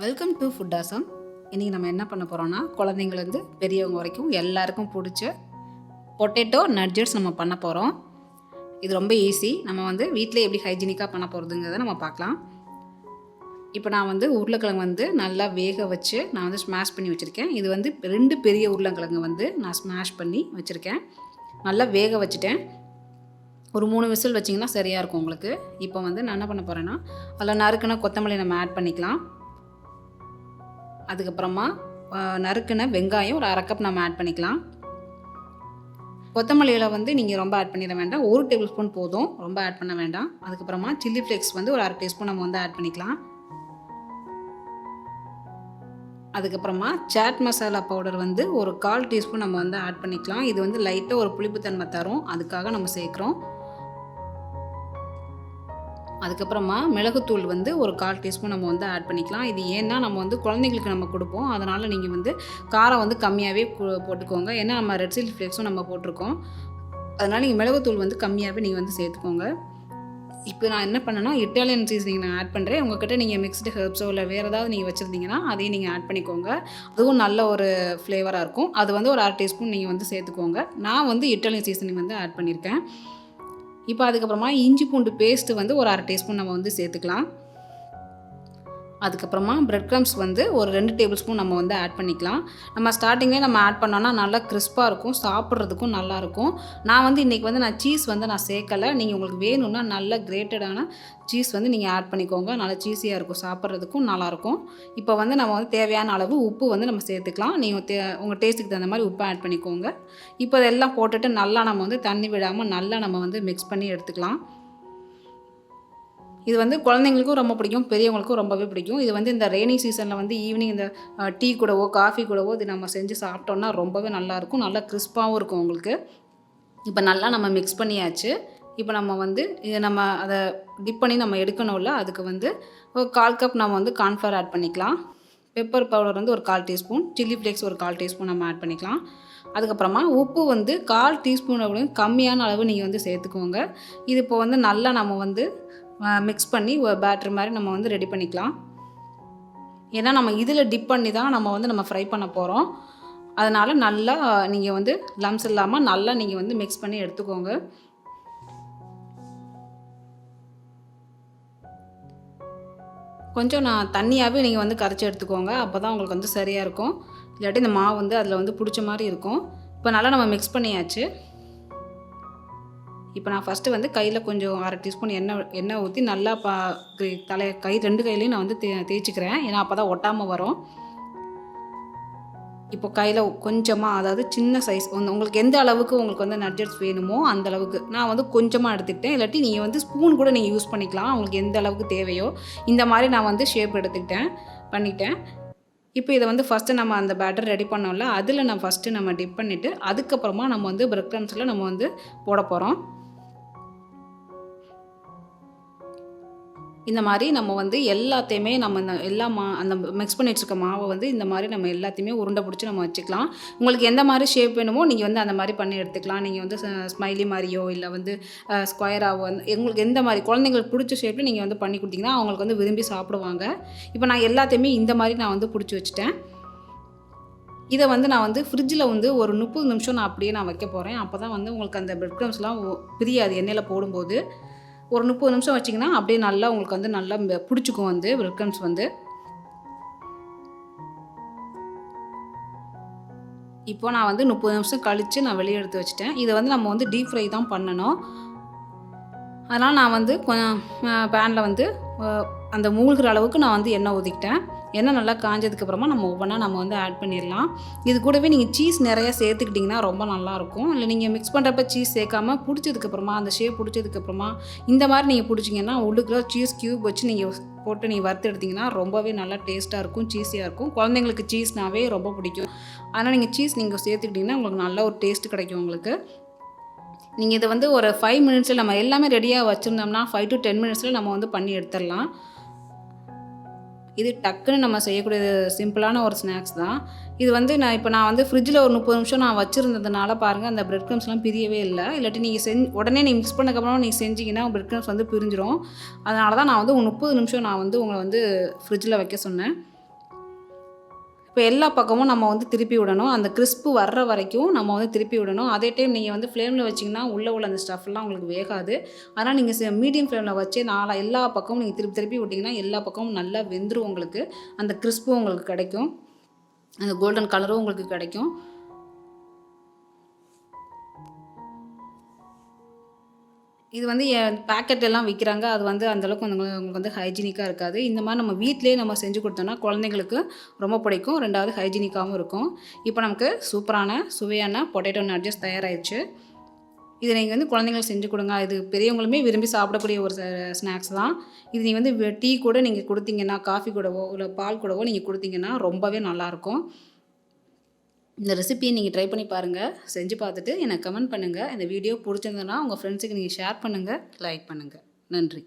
Welcome to food awesome. இன்றைக்கி நம்ம என்ன பண்ண போகிறோம்னா, குழந்தைங்கலேருந்து பெரியவங்க வரைக்கும் எல்லாருக்கும் பிடிச்ச பொட்டேட்டோ நட்ஜெட்ஸ் நம்ம பண்ண போகிறோம். இது ரொம்ப ஈஸி. நம்ம வீட்டில் எப்படி ஹைஜீனிக்காக பண்ண போகிறதுங்கிறத நம்ம பார்க்கலாம். இப்போ நான் உருளைக்கிழங்கு நல்லா வேக வச்சு நான் ஸ்மாஷ் பண்ணி வச்சுருக்கேன். இது 2 பெரிய உருளைக்கிழங்கு நான் ஸ்மாஷ் பண்ணி வச்சுருக்கேன். நல்லா வேக வச்சுட்டேன். ஒரு 3 விசில் வச்சிங்கன்னா சரியாக இருக்கும் உங்களுக்கு. இப்போ நான் என்ன பண்ண போகிறேன்னா, அதில் நறுக்குன கொத்தமல்லி நம்ம ஆட் பண்ணிக்கலாம். அதுக்கப்புறமா நறுக்குன வெங்காயம் ஒரு 1/2 கப் நம்ம ஆட் பண்ணிக்கலாம். கொத்தமல்லியில் நீங்கள் ரொம்ப ஆட் பண்ணிட வேண்டாம். 1 டேபிள் ஸ்பூன் போதும், ரொம்ப ஆட் பண்ண வேண்டாம். அதுக்கப்புறமா சில்லி ஃப்ளேக்ஸ் ஒரு 1/2 டீஸ்பூன் நம்ம ஆட் பண்ணிக்கலாம். அதுக்கப்புறமா சாட் மசாலா பவுடர் ஒரு 1/4 டீஸ்பூன் நம்ம ஆட் பண்ணிக்கலாம். இது லைட்டாக ஒரு புளிப்புத்தன்மை தரும், அதுக்காக நம்ம சேர்க்குறோம். அதுக்கப்புறமா மிளகுத்தூள் ஒரு 1/4 டீஸ்பூன் நம்ம ஆட் பண்ணிக்கலாம். இது ஏன்னா நம்ம குழந்தைங்களுக்கு நம்ம கொடுப்போம், அதனால் நீங்கள் காரம் கம்மியாகவே போட்டுக்கோங்க. ஏன்னா நம்ம ரெட் சில்லி ஃப்ளேக்ஸும் நம்ம போட்டிருக்கோம், அதனால் நீங்கள் மிளகுத்தூள் கம்மியாகவே நீங்கள் சேர்த்துக்கோங்க. இப்போ நான் என்ன பண்ணேன்னா, இட்டாலியன் சீசனிங் நான் ஆட் பண்ணுறேன். உங்கள்கிட்ட நீங்கள் மிக்ஸ்டு ஹெர்ப்ஸோ இல்லை வேறு ஏதாவது நீங்கள் வச்சுருந்தீங்கன்னா அதையும் நீங்கள் ஆட் பண்ணிக்கோங்க. அதுவும் நல்ல ஒரு ஃப்ளேவராக இருக்கும். அது ஒரு 1/2 டீஸ்பூன் நீங்கள் சேர்த்துக்கோங்க. நான் இட்டாலியன் சீசனிங் ஆட் பண்ணியிருக்கேன். இப்போ அதுக்கப்புறமா இஞ்சி பூண்டு பேஸ்ட்டு ஒரு 1/2 டீஸ்பூன் நம்ம சேர்த்துக்கலாம். அதுக்கப்புறமா பிரெட் க்ரம்ஸ் ஒரு 2 டேபிள் ஸ்பூன் நம்ம ஆட் பண்ணிக்கலாம். நம்ம ஸ்டார்டிங்லேயே நம்ம ஆட் பண்ணோன்னா நல்லா கிறிஸ்பாக இருக்கும், சாப்பிட்றதுக்கும் நல்லாயிருக்கும். நான் இன்றைக்கி நான் சீஸ் நான் சேர்க்கலை. நீங்கள் உங்களுக்கு வேணும்னா நல்ல கிரேட்டடான சீஸ் நீங்கள் ஆட் பண்ணிக்கோங்க. நல்லா சீஸியாக இருக்கும், சாப்பிட்றதுக்கும் நல்லாயிருக்கும். இப்போ நம்ம தேவையான அளவு உப்பு நம்ம சேர்த்துக்கலாம். நீங்கள் உங்கள் டேஸ்ட்டுக்கு தகுந்த மாதிரி உப்பு ஆட் பண்ணிக்கோங்க. இப்போ இதெல்லாம் போட்டுட்டு நல்லா நம்ம தண்ணி விடாமல் நல்லா நம்ம மிக்ஸ் பண்ணி எடுத்துக்கலாம். இது குழந்தைங்களுக்கும் ரொம்ப பிடிக்கும், பெரியவங்களுக்கும் ரொம்பவே பிடிக்கும். இது இந்த ரெய்னி சீசனில் ஈவினிங் இந்த டீ கூடவோ காஃபி கூடவோ இது நம்ம செஞ்சு சாப்பிட்டோன்னா ரொம்பவே நல்லாயிருக்கும், நல்லா கிறிஸ்பாகவும் இருக்கும் உங்களுக்கு. இப்போ நல்லா நம்ம மிக்ஸ் பண்ணியாச்சு. இப்போ நம்ம இதை நம்ம அதை டிப் பண்ணி நம்ம எடுக்கணும்ல, அதுக்கு ஒரு 1/4 கப் நம்ம கார்ன்ஃப்ளவர் ஆட் பண்ணிக்கலாம். பெப்பர் பவுடர் ஒரு 1/4 டீஸ்பூன், சில்லி ஃப்ளேக்ஸ் ஒரு 1/4 டீஸ்பூன் நம்ம ஆட் பண்ணிக்கலாம். அதுக்கப்புறமா உப்பு 1/4 டீஸ்பூனை விட கம்மியான அளவு நீங்கள் சேர்த்துக்கோங்க. இது இப்போ நல்லா நம்ம மிக்ஸ் பண்ணி ஒரு பேட்டர் மாதிரி நம்ம ரெடி பண்ணிக்கலாம். ஏன்னா நம்ம இதில் டிப் பண்ணி தான் நம்ம ஃப்ரை பண்ண போகிறோம். அதனால் நல்லா நீங்கள் லம்ஸ் இல்லாமல் நல்லா நீங்கள் மிக்ஸ் பண்ணி எடுத்துக்கோங்க. கொஞ்சம் தண்ணியாகவே நீங்கள் கரைச்சி எடுத்துக்கோங்க. அப்போ தான் உங்களுக்கு சரியாக இருக்கும். இல்லாட்டி இந்த மாவு அதில் பிடிச்ச மாதிரி இருக்கும். இப்போ நல்லா நம்ம மிக்ஸ் பண்ணியாச்சு. இப்போ நான் ஃபஸ்ட்டு கையில் கொஞ்சம் 1/2 டீஸ்பூன் எண்ணெய் ஊற்றி நல்லா கை 2 கையிலையும் நான் தேய்ச்சிக்கிறேன். ஏன்னா அப்போ தான் ஒட்டாமல் வரும். இப்போ கையில் கொஞ்சமாக, அதாவது சின்ன சைஸ் உங்களுக்கு எந்த அளவுக்கு உங்களுக்கு நட்ஜெட்ஸ் வேணுமோ அந்த அளவுக்கு நான் கொஞ்சமாக எடுத்துக்கிட்டேன். இல்லாட்டி நீங்கள் ஸ்பூன் கூட நீங்கள் யூஸ் பண்ணிக்கலாம், உங்களுக்கு எந்த அளவுக்கு தேவையோ. இந்த மாதிரி நான் ஷேப் பண்ணிட்டேன். இப்போ இதை ஃபஸ்ட்டு நம்ம அந்த பேட்டர் ரெடி பண்ணோம்ல, அதில் நான் ஃபஸ்ட்டு நம்ம டிப் பண்ணிவிட்டு அதுக்கப்புறமா நம்ம பிரெட் க்ரம்ஸில் நம்ம போட போகிறோம். இந்த மாதிரி நம்ம எல்லாத்தையுமே நம்ம இந்த அந்த மிக்ஸ் பண்ணி வச்சுருக்க மாவை இந்த மாதிரி நம்ம எல்லாத்தையுமே உருண்டை பிடிச்சி நம்ம வச்சுக்கலாம். உங்களுக்கு எந்த மாதிரி ஷேப் வேணுமோ நீங்கள் அந்த மாதிரி பண்ணி எடுத்துக்கலாம். நீங்கள் ஸ்மைலி மாதிரியோ இல்லை ஸ்கொயராகவோ உங்களுக்கு எந்த மாதிரி குழந்தைங்களுக்கு பிடிச்ச ஷேப்பில் நீங்கள் பண்ணி கொடுத்தீங்கன்னா அவங்களுக்கு விரும்பி சாப்பிடுவாங்க. இப்போ நான் எல்லாத்தையுமே இந்த மாதிரி நான் பிடிச்சி வச்சுட்டேன். இதை நான் ஃப்ரிட்ஜில் ஒரு 30 நிமிஷம் நான் அப்படியே நான் வைக்க போகிறேன். அப்போ தான் உங்களுக்கு அந்த பிரெட் க்ரம்ஸ்லாம் பிரியாது எண்ணெயில் போடும்போது. ஒரு 30 நிமிஷம் வச்சிங்கன்னா அப்படியே நல்லா உங்களுக்கு நல்லா பிடிச்சிக்கும் பிரெட் க்ரம்ஸ் இப்போ நான் 30 நிமிஷம் கழித்து நான் வெளியே எடுத்து வச்சுட்டேன். இதை நம்ம டீப் ஃப்ரை தான் பண்ணணும். அதனால் நான் கொஞ்சம் பேனில் அந்த மூழ்கிற அளவுக்கு நான் எண்ணெய் ஊற்றிக்கிட்டேன். எண்ணெய் நல்லா காஞ்சதுக்கப்புறமா நம்ம ஒவ்வொன்றா நம்ம ஆட் பண்ணிடலாம். இது கூடவே நீங்கள் சீஸ் நிறையா சேர்த்துக்கிட்டிங்கன்னா ரொம்ப நல்லாயிருக்கும். இல்லை நீங்கள் மிக்ஸ் பண்ணுறப்ப சீஸ் சேர்க்காமல் பிடிச்சதுக்கப்புறமா அந்த ஷேப் பிடிச்சதுக்கப்புறமா இந்த மாதிரி நீங்கள் பிடிச்சிங்கன்னா உள்ளுக்குள்ள சீஸ் க்யூப் வச்சு நீங்கள் போட்டு நீங்கள் வறுத்து எடுத்திங்கன்னா ரொம்பவே நல்லா டேஸ்ட்டாக இருக்கும், சீஸியாக இருக்கும். குழந்தைங்களுக்கு சீஸ்னாவே ரொம்ப பிடிக்கும். அதனால் நீங்கள் சீஸ் நீங்கள் சேர்த்துக்கிட்டிங்கன்னா உங்களுக்கு நல்ல ஒரு டேஸ்ட் கிடைக்கும் உங்களுக்கு. நீங்கள் இதை ஒரு 5 மினிட்ஸில் நம்ம எல்லாமே ரெடியாக வச்சுருந்தோம்னா 5 to 10 மினிட்ஸில் நம்ம பண்ணி எடுத்துடலாம். இது டக்குன்னு நம்ம செய்யக்கூடிய சிம்பிளான ஒரு ஸ்நாக்ஸ் தான். இது நான் ஃப்ரிட்ஜில் ஒரு 30 நிமிஷம் நான் வச்சுருந்ததுனால பாருங்கள் அந்த பிரெட் க்ரம்ஸ்லாம் பிரியவே இல்லை. இல்லாட்டி நீங்கள் உடனே நீங்கள் மிக்ஸ் பண்ணக்கப்புறம் நீங்கள் செஞ்சிங்கன்னா பிரெட் க்ரம்ஸ் பிரிஞ்சிரும். அதனால தான் நான் 30 நிமிஷம் நான் உங்களை ஃப்ரிட்ஜில் வைக்க சொன்னேன். இப்போ எல்லா பக்கமும் நம்ம வந்து திருப்பி விடணும். அந்த கிறிஸ்பு வர்ற வரைக்கும் நம்ம வந்து திருப்பி விடணும். அதே டைம் நீங்கள் வந்து ஃப்ளேமில் வச்சிங்கன்னா உள்ளே உள்ள அந்த ஸ்டஃப்லாம் உங்களுக்கு வேகாது. அதனால் நீங்கள் மீடியம் ஃப்ளேமில் வச்சு எல்லா பக்கமும் நீங்கள் திருப்பி திருப்பி விட்டிங்கன்னா எல்லா பக்கமும் நல்லா வெந்துடும் உங்களுக்கு. அந்த கிறிஸ்பும் உங்களுக்கு கிடைக்கும். அந்த கோல்டன் கலரும் உங்களுக்கு கிடைக்கும். இது வந்து பேக்கெட் எல்லாம் விற்கிறாங்க. அது வந்து அந்தளவுக்கு உங்களுக்கு வந்து ஹைஜீனிக்காக இருக்காது. இந்த மாதிரி நம்ம வீட்டிலேயே நம்ம செஞ்சு கொடுத்தோம்னா குழந்தைங்களுக்கு ரொம்ப பிடிக்கும். 2வது ஹைஜீனிக்காகவும் இருக்கும். இப்போ நமக்கு சூப்பரான சுவையான பொட்டேட்டோ நட்ஜஸ் தயாராகிடுச்சு. இதை நீங்கள் வந்து குழந்தைங்களுக்கு செஞ்சு கொடுங்க. இது பெரியவங்களுமே விரும்பி சாப்பிடக்கூடிய ஒரு ஸ்நாக்ஸ் தான். இது நீங்கள் வந்து டீ கூட நீங்கள் கொடுத்தீங்கன்னா, காஃபி கூடவோ இல்லை பால் கூடவோ நீங்கள் கொடுத்தீங்கன்னா ரொம்பவே நல்லாயிருக்கும். இந்த ரெசிபியை நீங்கள் ட்ரை பண்ணி பாருங்கள். செஞ்சு பார்த்துட்டு எனக்கு கமெண்ட் பண்ணுங்கள். இந்த வீடியோ பிடிச்சிருந்ததுன்னா உங்கள் ஃப்ரெண்ட்ஸுக்கு நீங்கள் ஷேர் பண்ணுங்கள், லைக் பண்ணுங்கள். நன்றி.